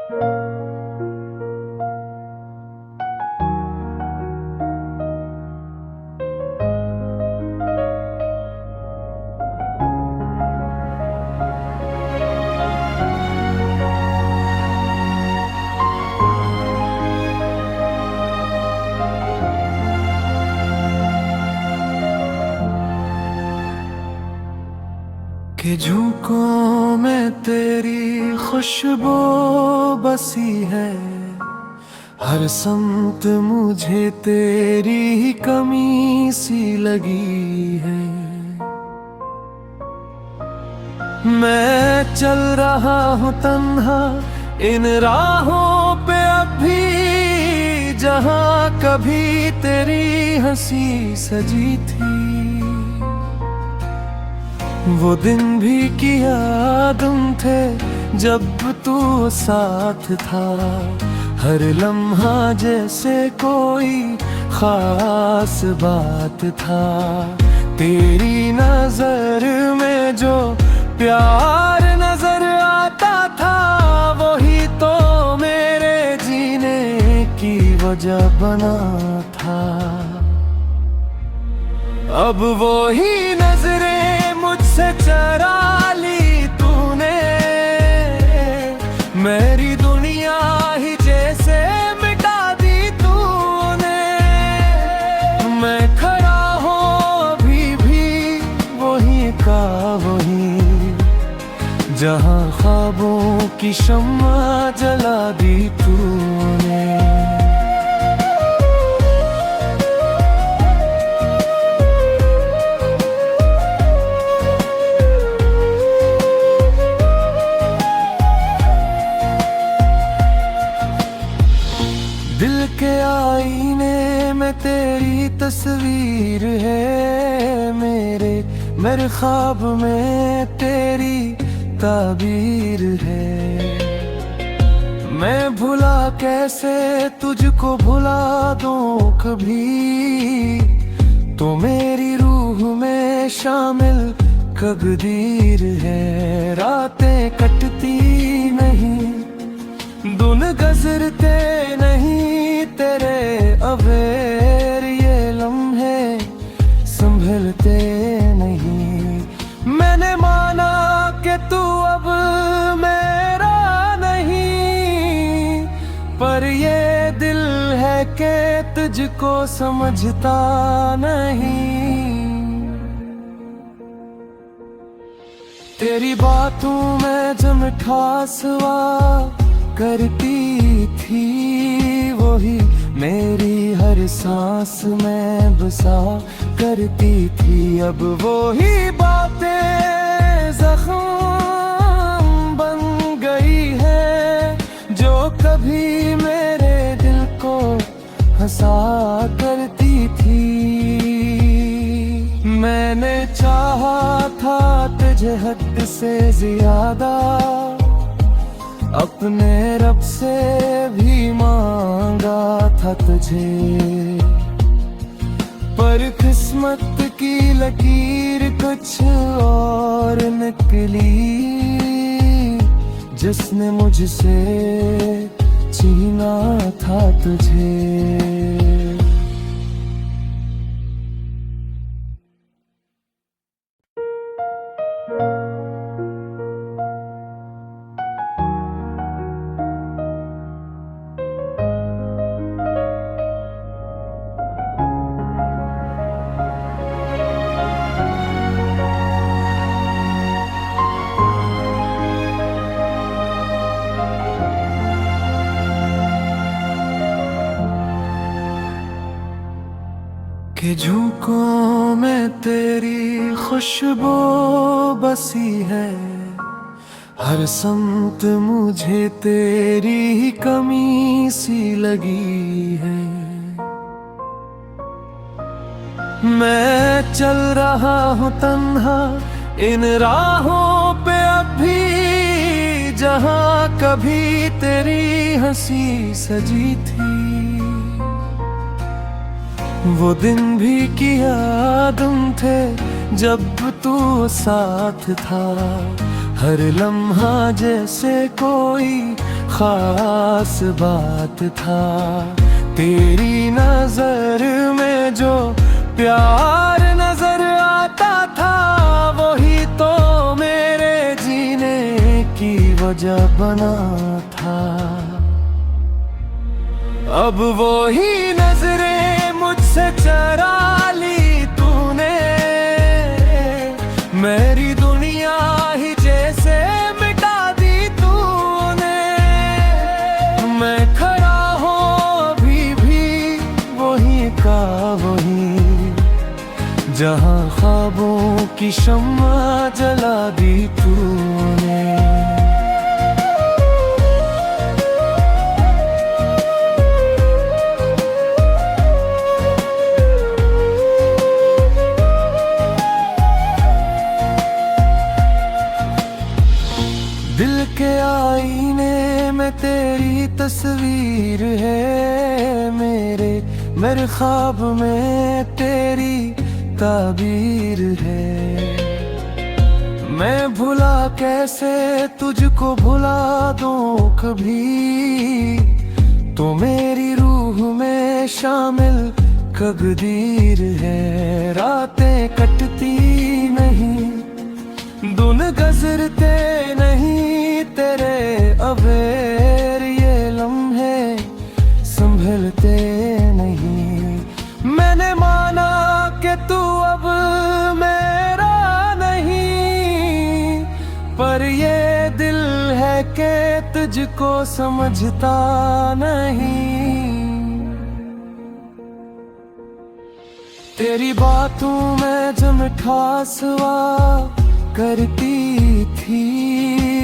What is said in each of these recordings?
कि झोंकों में तेरी खुशबू बसी है, हर समत मुझे तेरी ही कमी सी लगी है। मैं चल रहा हूँ तन्हा इन राहों पे अब भी, जहाँ कभी तेरी हंसी सजी थी। वो दिन भी किया तुम थे जब तू साथ था, हर लम्हा जैसे कोई खास बात था। तेरी नजर में जो प्यार नजर आता था, वही तो मेरे जीने की वजह बना था। अब वही नजरें मुझसे चरा ली तूने, मेरी दुनिया ही जैसे मिटा दी तूने। मैं खड़ा हूँ अभी भी वही का वही, जहाँ ख्वाबों की शम्मा जला दी तूने। दिल के आईने में तेरी तस्वीर है, मेरे ख्वाब में तेरी ताबीर है। मैं भुला कैसे तुझको भुला दूं कभी, तो मेरी रूह में शामिल तकदीर है। रातें कटती नहीं, दिन गुजरते नहीं तेरे अवेर, ये लम्हे संभलते नहीं। मैंने माना कि तू अब मेरा नहीं, पर ये दिल है कि तुझको समझता नहीं। तेरी बातों में जो मिठास हुआ करती थी, वही मेरी हर सांस में बसा करती थी। अब वही बातें जख्म बन गई है, जो कभी मेरे दिल को हंसा करती थी। मैंने चाहा था तुझे हद से ज्यादा, अपने रब से भी मांगा था तुझे, पर किस्मत की लकीर कुछ और निकली, जिसने मुझसे छीना था तुझे। कि झोंकों में तेरी खुशबू बसी है, हर समत मुझे तेरी ही कमी सी लगी है। मैं चल रहा हूँ तन्हा इन राहों पे अब भी, जहाँ कभी तेरी हंसी सजी थी। वो दिन भी किया तुम थे जब तू साथ था, हर लम्हा जैसे कोई खास बात था। तेरी नजर में जो प्यार नजर आता था, वही तो मेरे जीने की वजह बना था। अब वही नजरें मुझसे चरा ली तूने, मेरी दुनिया ही जैसे मिटा दी तूने। मैं खड़ा हूँ अभी भी वही का वही, जहाँ ख्वाबों की शम्मा जला दी तूने। दिल के आईने में तेरी तस्वीर है, मेरे ख्वाब में तेरी ताबीर है। मैं भुला कैसे तुझको भुला दूं कभी, तो मेरी रूह में शामिल कबीर है। रातें कटती नहीं, दिन गुजरते नहीं तेरे अबेर, ये लम्हे संभलते नहीं। मैंने माना कि तू अब मेरा नहीं, पर ये दिल है कि तुझको समझता नहीं। तेरी बातों में जो मिठास हुआ करती थी,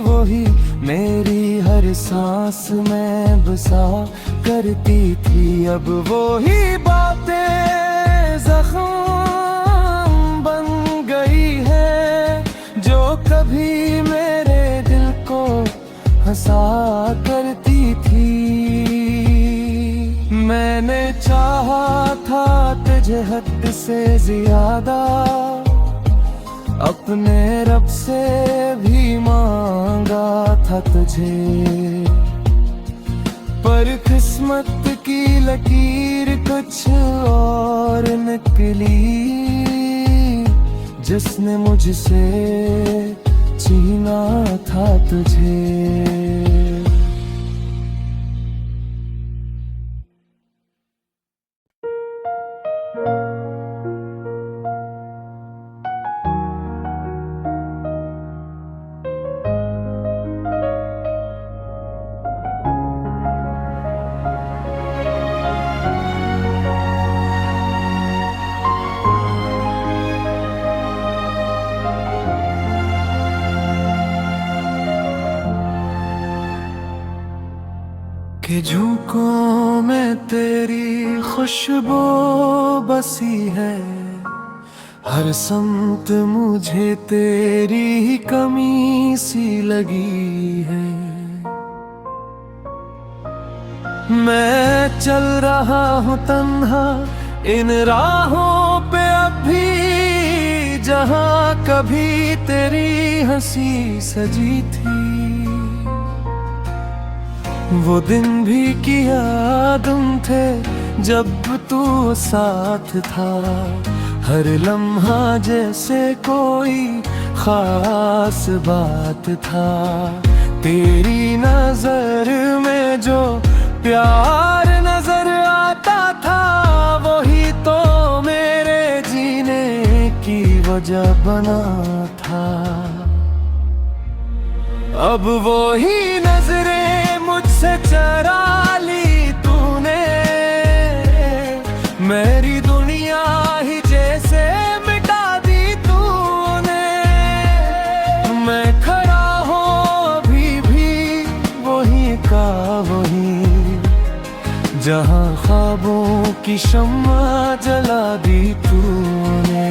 वही मेरी हर सांस में बसा करती थी। अब वही बातें जख्म बन गई है, जो कभी मेरे दिल को हंसा करती थी। मैंने चाहा था तुझे हद से ज्यादा, अपने रब से भी मांगा था तुझे, पर किस्मत की लकीर कुछ और निकली, जिसने मुझसे छीना था तुझे। कि झोंकों में तेरी खुशबू बसी है, हर समत मुझे तेरी ही कमी सी लगी है। मैं चल रहा हूँ तन्हा इन राहों पे अब भी, जहाँ कभी तेरी हंसी सजी थी। वो दिन भी किया दिन थे जब तू साथ था, हर लम्हा जैसे कोई खास बात था। तेरी नजर में जो प्यार नजर आता था, वही तो मेरे जीने की वजह बना था। अब वही नजरें मुझसे चरा ली तूने, मेरी दुनिया ही जैसे मिटा दी तूने। मैं खड़ा हूँ अभी भी वही का वही, जहाँ ख्वाबों की शम्मा जला दी तूने।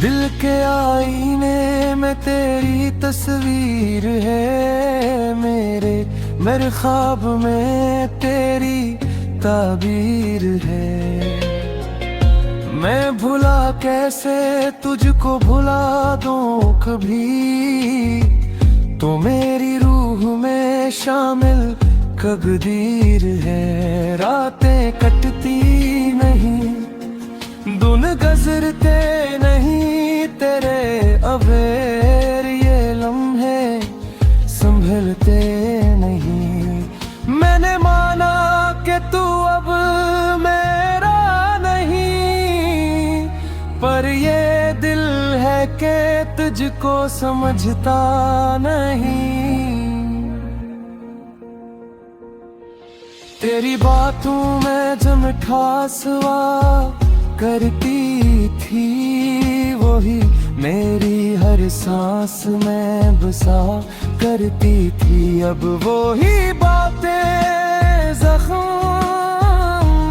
दिल के आईने में तेरी तस्वीर है मेरे ख्वाब में तेरी ताबीर है। मैं भुला कैसे तुझको भुला दूं कभी, तो मेरी रूह में शामिल कबीर है। रातें कटती नहीं, दिन गुजरते नहीं तेरे अबेर, ये लम्हे संभलते नहीं। मैंने माना कि तू अब मेरा नहीं, पर ये दिल है कि तुझको समझता नहीं। तेरी बातों में जो मिठास हुआ करती थी, वही मेरी हर सांस में बसा करती थी। अब वही बातें जख्म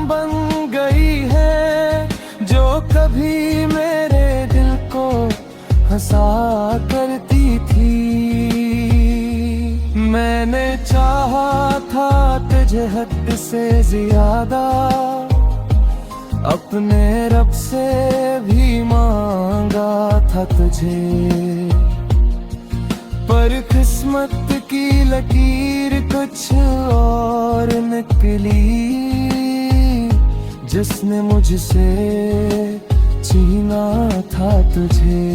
बन गई है, जो कभी मेरे दिल को हंसा करती थी। मैंने चाहा था तुझे हद से ज्यादा, अपने रब से भी मांगा था तुझे, पर किस्मत की लकीर कुछ और निकली, जिसने मुझसे छीना था तुझे।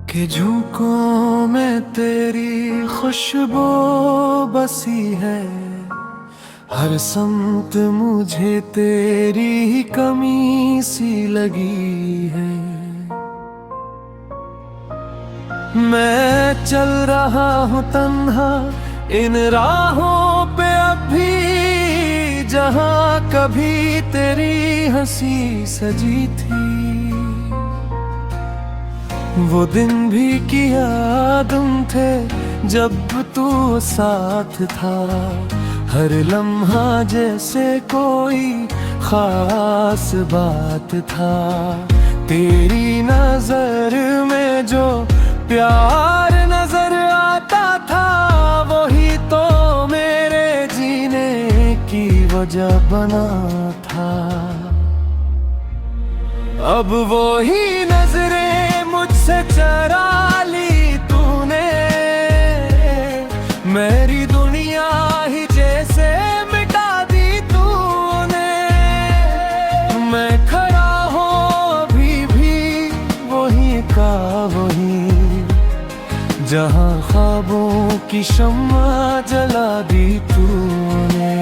कि झोंकों में तेरी खुशबू बसी है, हर समत मुझे तेरी ही कमी सी लगी है। मैं चल रहा हूँ तन्हा इन राहों पे अब भी, जहाँ कभी तेरी हंसी सजी थी। वो दिन भी किया तुम थे जब तू साथ था, हर लम्हा जैसे कोई खास बात था। तेरी नजर में जो प्यार नजर आता था, वही तो मेरे जीने की वजह बना था। अब वही नजरें मुझसे चरा ली तूने, मेरी दुनिया ही जैसे मिटा दी तूने। मैं खड़ा हूँ अभी भी वही का वही, जहाँ ख्वाबों की शम्मा जला दी तूने।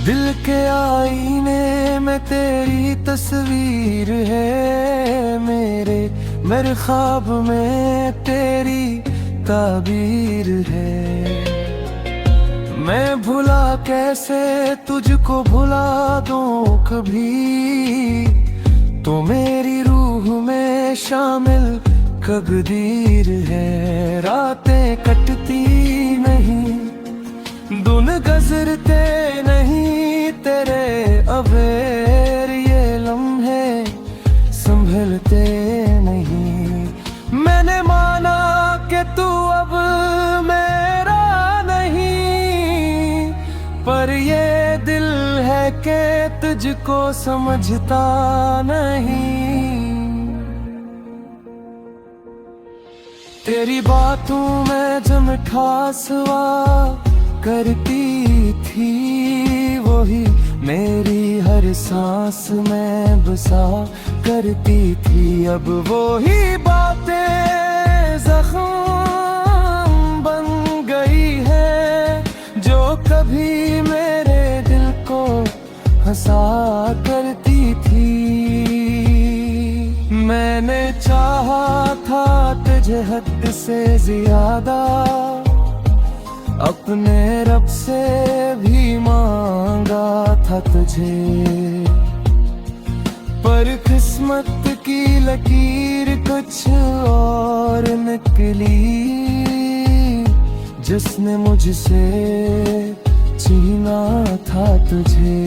दिल के आईने में तेरी तस्वीर है मेरे ख्वाब में तेरी ताबीर है। मैं भुला कैसे तुझको भुला दूं कभी, तो मेरी रूह में शामिल कबीर है। रातें कटती नहीं, दिन गुजरते नहीं तेरे अबेर, ये लम्हे संभलते नहीं। मैंने माना कि तू अब मेरा नहीं, पर ये दिल है कि तुझको समझता नहीं। तेरी बातों में जो मिठास हुआ करती थी, वही मेरी हर सांस में बसा करती थी। अब वही बातें जख्म बन गई है, जो कभी मेरे दिल को हंसा करती थी। मैंने चाहा था तुझे हद से ज्यादा, अपने रब से भी मांगा था तुझे, पर किस्मत की लकीर कुछ और निकली, जिसने मुझसे छीना था तुझे।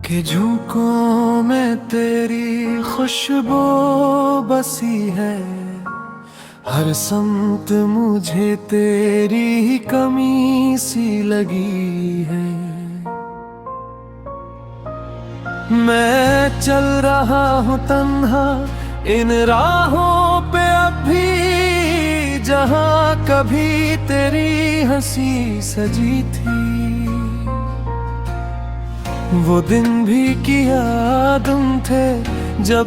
कि झोंकों में तेरी खुशबू बसी है, हर समत मुझे तेरी ही कमी सी लगी है। मैं चल रहा हूँ तन्हा इन राहों पे अब भी, जहाँ कभी तेरी हंसी सजी थी। वो दिन भी किया तुम थे जब